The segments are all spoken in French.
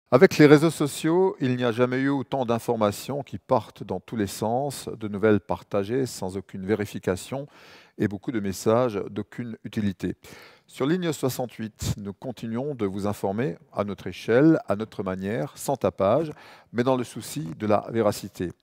Avec les réseaux sociaux, il n'y a jamais eu autant d'informations qui partent dans tous les sens, de nouvelles partagées sans aucune vérification et beaucoup de messages d'aucune utilité. Sur Ligne 68, nous continuons de vous informer à notre échelle, à notre manière, sans tapage, mais dans le souci de la véracité.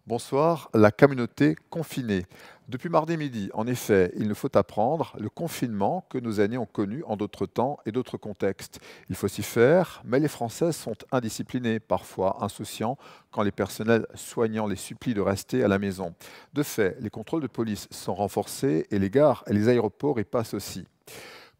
Bonsoir, la communauté confinée. Depuis mardi midi, en effet, il nous faut apprendre le confinement que nos aînés ont connu en d'autres temps et d'autres contextes. Il faut s'y faire, mais les Français sont indisciplinés, parfois insouciants, quand les personnels soignants les supplient de rester à la maison. De fait, les contrôles de police sont renforcés et les gares et les aéroports y passent aussi.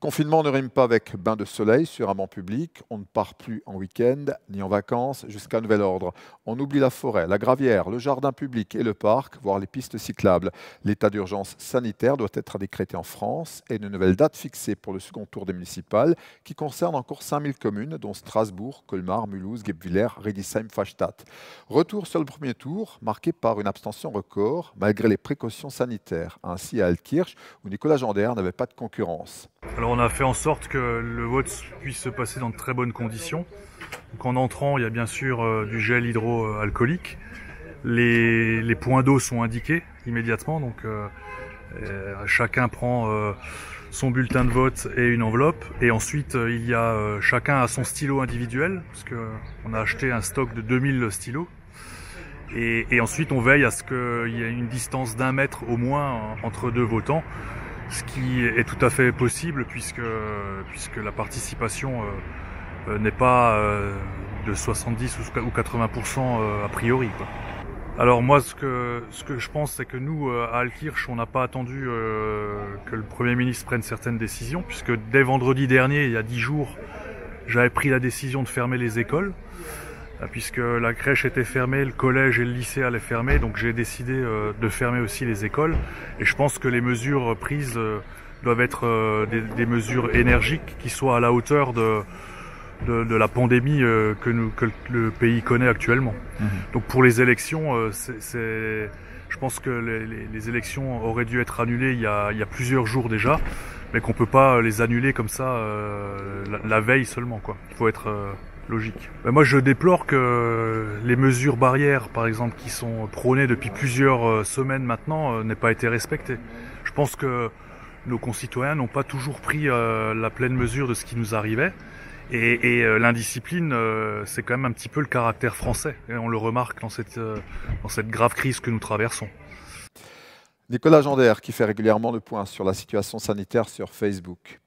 Confinement ne rime pas avec bain de soleil sur un banc public. On ne part plus en week-end ni en vacances jusqu'à nouvel ordre. On oublie la forêt, la gravière, le jardin public et le parc, voire les pistes cyclables. L'état d'urgence sanitaire doit être décrété en France et une nouvelle date fixée pour le second tour des municipales qui concerne encore 5000 communes, dont Strasbourg, Colmar, Mulhouse, Guebwiller, Riedisheim, Fastnacht. Retour sur le premier tour, marqué par une abstention record, malgré les précautions sanitaires. Ainsi à Altkirch, où Nicolas Jander n'avait pas de concurrence. Alors on a fait en sorte que le vote puisse se passer dans de très bonnes conditions. Donc en entrant, il y a bien sûr du gel hydroalcoolique. Les points d'eau sont indiqués immédiatement, donc chacun prend son bulletin de vote et une enveloppe. Et ensuite, il y a chacun a son stylo individuel, parce qu'on a acheté un stock de 2000 stylos. Et ensuite, on veille à ce qu'il y ait une distance d'1 mètre au moins entre deux votants. Ce qui est tout à fait possible puisque la participation n'est pas de 70 ou 80% a priori, quoi. Alors moi ce que je pense, c'est que nous à Altkirch, on n'a pas attendu que le Premier ministre prenne certaines décisions, puisque dès vendredi dernier, il y a 10 jours, j'avais pris la décision de fermer les écoles, puisque la crèche était fermée, le collège et le lycée allaient fermer, donc j'ai décidé de fermer aussi les écoles. Et je pense que les mesures prises doivent être des mesures énergiques qui soient à la hauteur de la pandémie que le pays connaît actuellement. Donc pour les élections, je pense que les élections auraient dû être annulées il y a plusieurs jours déjà, mais qu'on peut pas les annuler comme ça la veille seulement, quoi. Il faut être logique. Moi, je déplore que les mesures barrières, par exemple, qui sont prônées depuis plusieurs semaines maintenant, n'aient pas été respectées. Je pense que nos concitoyens n'ont pas toujours pris la pleine mesure de ce qui nous arrivait. Et l'indiscipline, c'est quand même un petit peu le caractère français. Et on le remarque dans cette grave crise que nous traversons. Nicolas Jander qui fait régulièrement le point sur la situation sanitaire sur Facebook.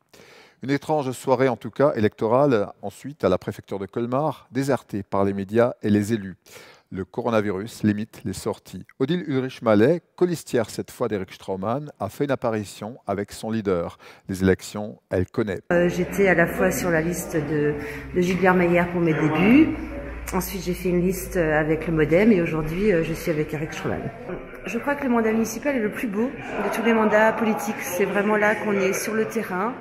Une étrange soirée en tout cas électorale, ensuite à la préfecture de Colmar, désertée par les médias et les élus. Le coronavirus limite les sorties. Odile Ulrich-Mallet, colistière cette fois d'Eric Straumann, a fait une apparition avec son leader. Les élections, elle connaît. J'étais à la fois sur la liste de Gilbert Meyer pour mes débuts. Ensuite, j'ai fait une liste avec le Modem et aujourd'hui, je suis avec Eric Straumann. Je crois que le mandat municipal est le plus beau de tous les mandats politiques. C'est vraiment là qu'on est sur le terrain,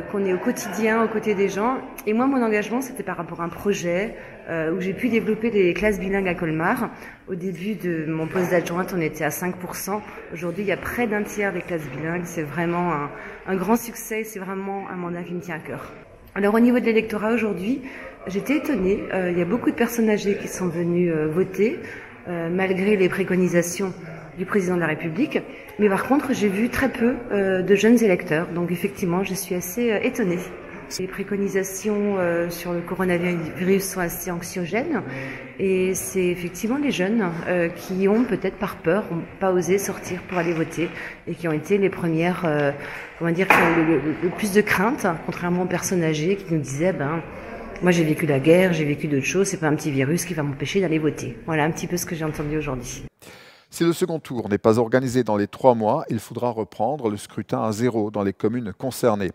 qu'on est au quotidien, aux côtés des gens. Et moi, mon engagement, c'était par rapport à un projet où j'ai pu développer des classes bilingues à Colmar. Au début de mon poste d'adjointe, on était à 5%. Aujourd'hui, il y a près d'un tiers des classes bilingues. C'est vraiment un grand succès. C'est vraiment un mandat qui me tient à cœur. Alors, au niveau de l'électorat aujourd'hui, j'étais étonnée. Il y a beaucoup de personnes âgées qui sont venues voter, malgré les préconisations du président de la République. Mais par contre, j'ai vu très peu de jeunes électeurs. Donc effectivement, je suis assez étonnée. Les préconisations sur le coronavirus sont assez anxiogènes. Et c'est effectivement les jeunes qui ont peut-être par peur, n'ont pas osé sortir pour aller voter et qui ont été les premières, qui ont le plus de crainte, contrairement aux personnes âgées qui nous disaient, moi j'ai vécu la guerre, j'ai vécu d'autres choses, c'est pas un petit virus qui va m'empêcher d'aller voter. Voilà un petit peu ce que j'ai entendu aujourd'hui. Si le second tour n'est pas organisé dans les 3 mois, il faudra reprendre le scrutin à zéro dans les communes concernées.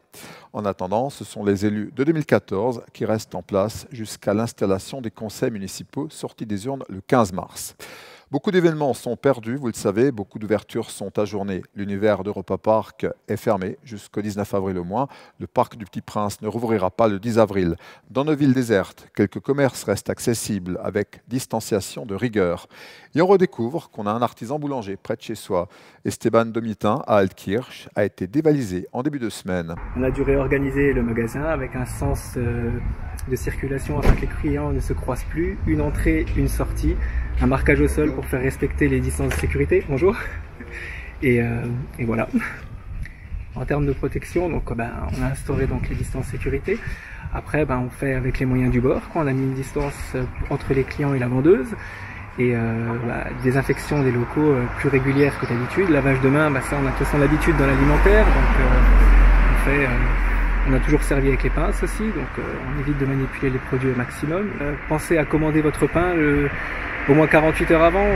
En attendant, ce sont les élus de 2014 qui restent en place jusqu'à l'installation des conseils municipaux sortis des urnes le 15 mars. Beaucoup d'événements sont perdus, vous le savez, beaucoup d'ouvertures sont ajournées. L'univers d'Europa Park est fermé jusqu'au 19 avril au moins. Le parc du Petit Prince ne rouvrira pas le 10 avril. Dans nos villes désertes, quelques commerces restent accessibles avec distanciation de rigueur. Et on redécouvre qu'on a un artisan boulanger près de chez soi. Esteban Domitin, à Altkirch, a été dévalisé en début de semaine. On a dû réorganiser le magasin avec un sens de circulation afin que les clients ne se croisent plus, une entrée, une sortie, un marquage au sol pour faire respecter les distances de sécurité. Bonjour. Et voilà. En termes de protection, donc on a instauré donc les distances sécurité. Après, on fait avec les moyens du bord. On a mis une distance entre les clients et la vendeuse. Et désinfection des locaux plus régulière que d'habitude. Lavage de mains, ça on a de toute façon l'habitude dans l'alimentaire. Donc on a toujours servi avec les pinces aussi. Donc on évite de manipuler les produits au maximum. Pensez à commander votre pain au moins 48 heures avant.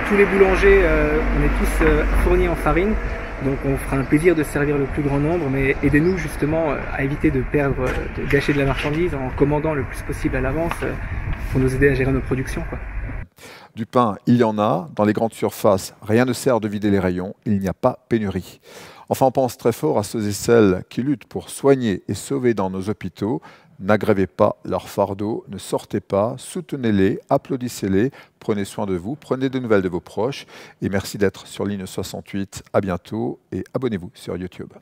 Tous les boulangers, on est tous fournis en farine. Donc on fera un plaisir de servir le plus grand nombre, mais aidez-nous justement à éviter de gâcher de la marchandise en commandant le plus possible à l'avance pour nous aider à gérer nos productions, quoi. Du pain, il y en a. Dans les grandes surfaces, rien ne sert de vider les rayons. Il n'y a pas pénurie. Enfin, on pense très fort à ceux et celles qui luttent pour soigner et sauver dans nos hôpitaux. N'aggravez pas leur fardeau, ne sortez pas, soutenez-les, applaudissez-les, prenez soin de vous, prenez des nouvelles de vos proches. Et merci d'être sur Ligne 68. À bientôt et abonnez-vous sur YouTube.